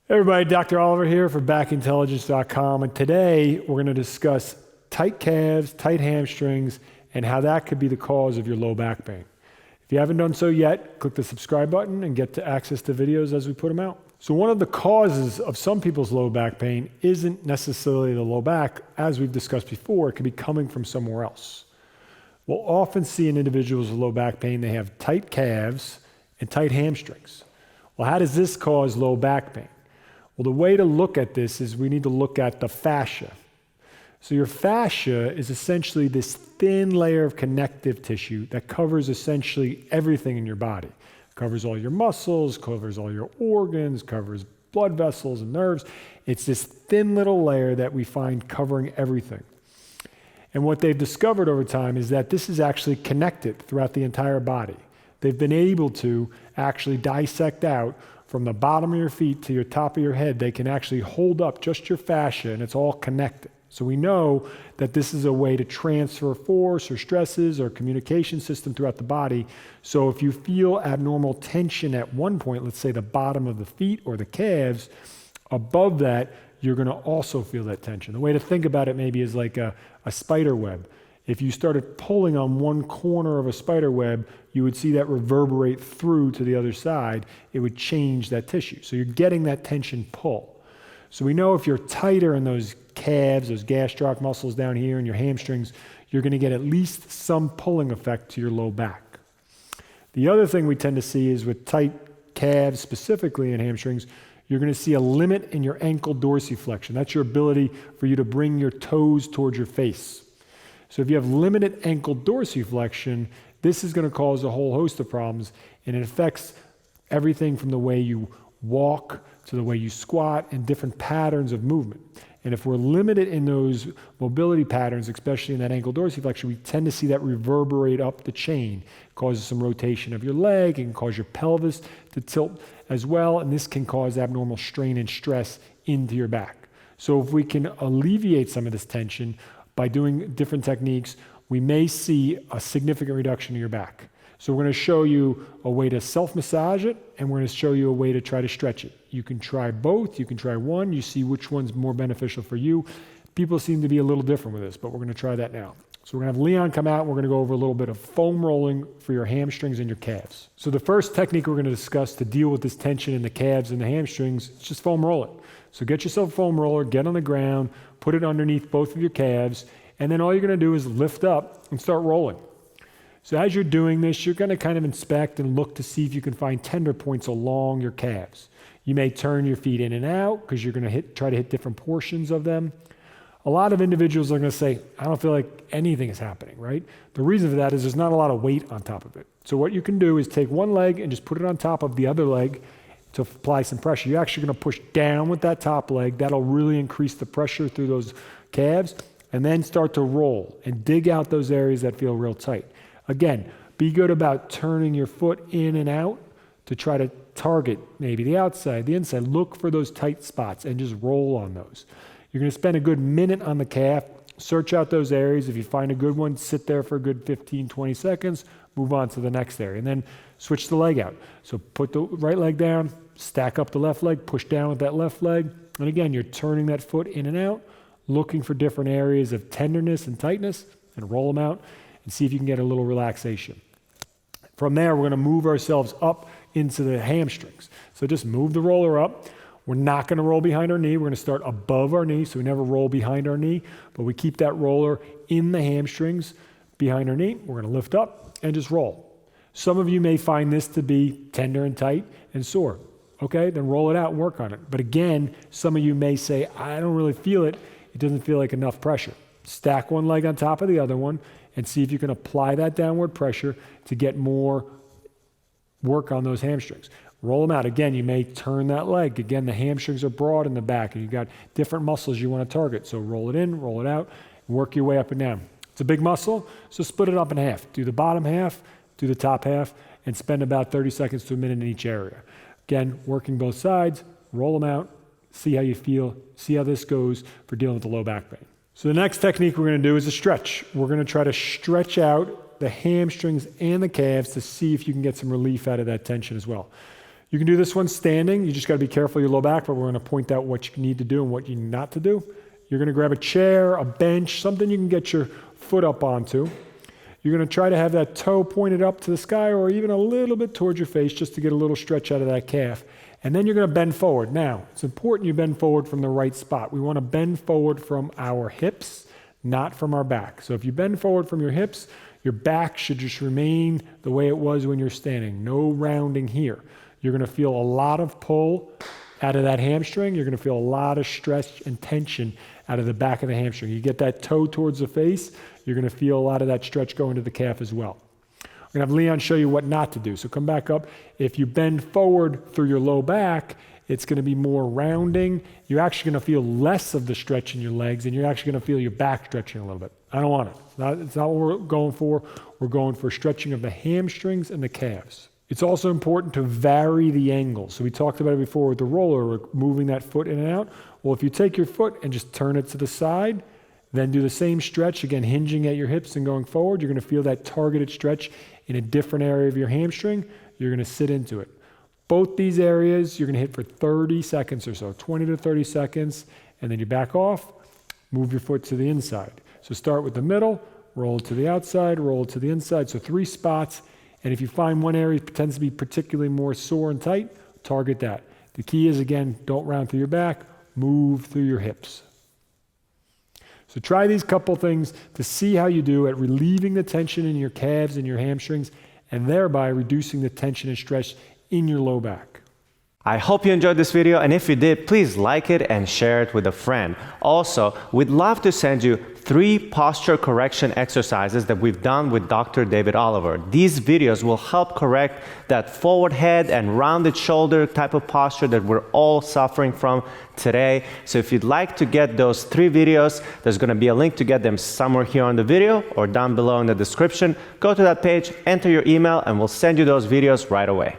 Hey everybody, Dr. Oliver here for backintelligence.com, and today we're going to discuss tight calves, tight hamstrings, and how that could be the cause of your low back pain. If you haven't done so yet, click the subscribe button and get to access to videos as we put them out. So one of the causes of some people's low back pain isn't necessarily the low back. As we've discussed before, it could be coming from somewhere else. We'll often see in individuals with low back pain, they have tight calves and tight hamstrings. Well, how does this cause low back pain? Well, the way to look at this is we need to look at the fascia. So your fascia is essentially this thin layer of connective tissue that covers essentially everything in your body. It covers all your muscles, covers all your organs, covers blood vessels and nerves. It's this thin little layer that we find covering everything. And what they've discovered over time is that this is actually connected throughout the entire body. They've been able to actually dissect out from the bottom of your feet to your top of your head. They can actually hold up just your fascia, and it's all connected. So we know that this is a way to transfer force or stresses or communication system throughout the body. So if you feel abnormal tension at one point, let's say the bottom of the feet or the calves, above that, you're going to also feel that tension. The way to think about it maybe is like a spider web. If you started pulling on one corner of a spider web, you would see that reverberate through to the other side. It would change that tissue. So you're getting that tension pull. So we know if you're tighter in those calves, those gastroc muscles down here and your hamstrings, you're going to get at least some pulling effect to your low back. The other thing we tend to see is with tight calves, specifically in hamstrings, you're going to see a limit in your ankle dorsiflexion. That's your ability for you to bring your toes towards your face. So if you have limited ankle dorsiflexion, this is going to cause a whole host of problems, and it affects everything from the way you walk to the way you squat and different patterns of movement. And if we're limited in those mobility patterns, especially in that ankle dorsiflexion, we tend to see that reverberate up the chain. It causes some rotation of your leg, it can cause your pelvis to tilt as well, and this can cause abnormal strain and stress into your back. So if we can alleviate some of this tension by doing different techniques, we may see a significant reduction in your back. So we're going to show you a way to self-massage it, and we're going to show you a way to try to stretch it. You can try both, you can try one, you see which one's more beneficial for you. People seem to be a little different with this, but we're going to try that now. So we're going to have Leon come out, and we're going to go over a little bit of foam rolling for your hamstrings and your calves. So the first technique we're going to discuss to deal with this tension in the calves and the hamstrings is just foam rolling. So get yourself a foam roller, get on the ground, put it underneath both of your calves, and then all you're going to do is lift up and start rolling. So as you're doing this, you're going to kind of inspect and look to see if you can find tender points along your calves. You may turn your feet in and out because you're going to try to hit different portions of them. A lot of individuals are going to say, I don't feel like anything is happening, right? The reason for that is there's not a lot of weight on top of it. So what you can do is take one leg and just put it on top of the other leg to apply some pressure. You're actually going to push down with that top leg. That'll really increase the pressure through those calves, and then start to roll and dig out those areas that feel real tight. Again, be good about turning your foot in and out to try to target maybe the outside, the inside. Look for those tight spots and just roll on those. You're going to spend a good minute on the calf, search out those areas. If you find a good one, sit there for a good 15, 20 seconds, move on to the next area, and then switch the leg out. So put the right leg down, stack up the left leg, push down with that left leg, and again, you're turning that foot in and out, looking for different areas of tenderness and tightness, and roll them out and see if you can get a little relaxation. From there, we're going to move ourselves up into the hamstrings. So just move the roller up. We're not going to roll behind our knee. We're going to start above our knee, so we never roll behind our knee, but we keep that roller in the hamstrings behind our knee. We're going to lift up and just roll. Some of you may find this to be tender and tight and sore. Okay, then roll it out and work on it. But again, some of you may say, I don't really feel it. It doesn't feel like enough pressure. Stack one leg on top of the other one and see if you can apply that downward pressure to get more work on those hamstrings. Roll them out. Again, you may turn that leg. Again, the hamstrings are broad in the back, and you've got different muscles you want to target. So roll it in, roll it out, and work your way up and down. It's a big muscle, so split it up in half. Do the bottom half, do the top half, and spend about 30 seconds to a minute in each area. Again, working both sides, roll them out, see how you feel, see how this goes for dealing with the low back pain. So the next technique we're going to do is a stretch. We're going to try to stretch out the hamstrings and the calves to see if you can get some relief out of that tension as well. You can do this one standing. You just got to be careful of your low back, but we're going to point out what you need to do and what you need not to do. You're going to grab a chair, a bench, something you can get your foot up onto. You're going to try to have that toe pointed up to the sky or even a little bit towards your face just to get a little stretch out of that calf. And then you're going to bend forward. Now, it's important you bend forward from the right spot. We want to bend forward from our hips, not from our back. So if you bend forward from your hips, your back should just remain the way it was when you're standing. No rounding here. You're going to feel a lot of pull out of that hamstring. You're going to feel a lot of stretch and tension out of the back of the hamstring. You get that toe towards the face, you're going to feel a lot of that stretch going to the calf as well. We're going to have Leon show you what not to do. So come back up. If you bend forward through your low back, it's going to be more rounding. You're actually going to feel less of the stretch in your legs, and you're actually going to feel your back stretching a little bit. I don't want it. It's not what we're going for. We're going for stretching of the hamstrings and the calves. It's also important to vary the angle. So we talked about it before with the roller, moving that foot in and out. Well, if you take your foot and just turn it to the side, then do the same stretch, again, hinging at your hips and going forward, you're going to feel that targeted stretch in a different area of your hamstring. You're going to sit into it. Both these areas, you're going to hit for 30 seconds or so, 20 to 30 seconds, and then you back off, move your foot to the inside. So start with the middle, roll it to the outside, roll it to the inside. So 3 spots. And if you find one area tends to be particularly more sore and tight, target that. The key is, again, don't round through your back, move through your hips. So try these couple things to see how you do at relieving the tension in your calves and your hamstrings, and thereby reducing the tension and stress in your low back. I hope you enjoyed this video, and if you did, please like it and share it with a friend. Also, we'd love to send you 3 posture correction exercises that we've done with Dr. David Oliver. These videos will help correct that forward head and rounded shoulder type of posture that we're all suffering from today. So if you'd like to get those 3 videos, there's going to be a link to get them somewhere here on the video or down below in the description. Go to that page, enter your email, and we'll send you those videos right away.